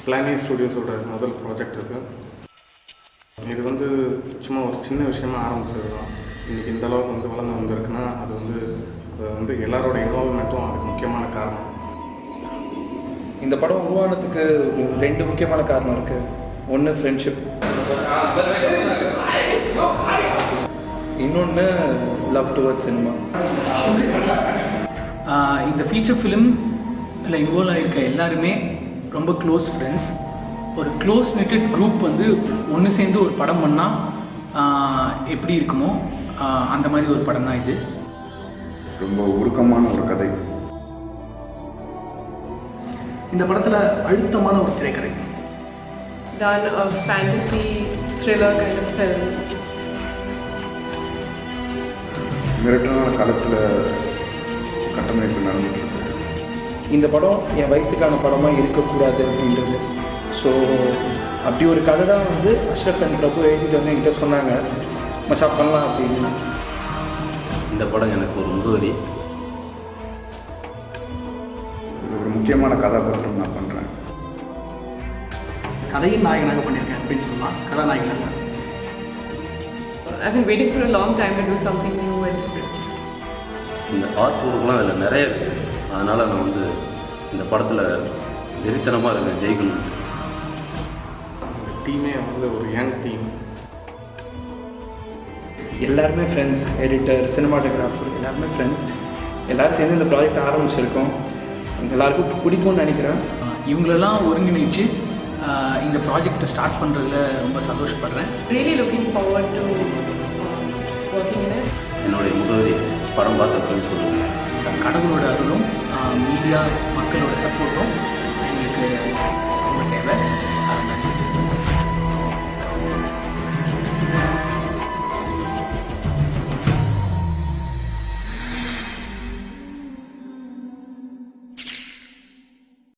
Planning ஸ்டுடியோஸோட முதல் project இது வந்து சும்மா ஒரு சின்ன விஷயமா ஆரம்பித்தது தான். இன்றைக்கி இந்த அளவுக்கு வளர்ந்து வந்திருக்குன்னா அது எல்லாரோட இன்வால்வ்மெண்ட்டும் அதுக்கு முக்கியமான காரணம். இந்த படம் உருவானதுக்கு ஒரு 2 முக்கியமான காரணம் இருக்குது. ஒன்று ஃப்ரெண்ட்ஷிப், இன்னொன்று லவ் டுவர்ட்ஸ் சினிமா. இந்த ஃபீச்சர் ஃபிலிமில் இன்வால்வ் ஆகியிருக்க எல்லாருமே ரொம்ப க்ளோஸ் ஃப்ரெண்ட்ஸ். ஒரு க்ளோஸ் நெட்டட் குரூப் ஒன்று சேர்ந்து ஒரு படம் பண்ணால் எப்படி இருக்குமோ அந்த மாதிரி ஒரு படம் தான் இது. ரொம்ப உருக்கமான ஒரு கதை. இந்த படத்தில் அழுத்தமான ஒரு திரைக்கதை. Done a fantasy thriller kind of film. மிரட்டலான காலத்தில் கட்டமைப்பு நடந்துட்டு. இந்த படம் என் வயசுக்கான படமாக இருக்கக்கூடாது அப்படின்றது. ஸோ அப்படி ஒரு கதை தான் அஷ்ரஃப் அண்ட் பிரபு எழுதிட்டு என்கிட்ட சொன்னாங்க, மச்சான் பண்ணலாம் அப்படின்னு. இந்த படம் எனக்கு ஒரு முகவரி. ஒரு முக்கியமான கதாபாத்திரம் நான் பண்ணுறேன். கதையின் நாயகனாக பண்ணியிருக்கேன் அப்படின்னு சொல்லலாம். கதாநாயகனாக I've been waiting for a long time to do something new and different. இந்த ஆர்ட் ஒர்க்லாம் அதில் நிறைய இருக்குது. அதனால் நான் இந்த படத்தில் வெறித்தனமாக இருக்கேன், ஜெயிக்கணும். இந்த டீமே ஒரு யங் டீம். எல்லாருமே ஃப்ரெண்ட்ஸ், எடிட்டர், சினிமாட்டோகிராஃபர் எல்லாருமே ஃப்ரெண்ட்ஸ். எல்லோரும் சேர்ந்து இந்த ப்ராஜெக்ட் ஆரம்பிச்சிருக்கோம். எல்லாருக்கும் பிடிக்கும்னு நினைக்கிறேன். இவங்களெல்லாம் ஒருங்கிணைச்சு இந்த ப்ராஜெக்டை ஸ்டார்ட் பண்ணுறதுல ரொம்ப சந்தோஷப்படுறேன். Really looking forward to working in it. என்னுடைய முகவரி படம் பார்த்த சொல்லுங்கள். கடவுளோட அருளும் மீடியா மக்களோட சப்போர்ட்டும்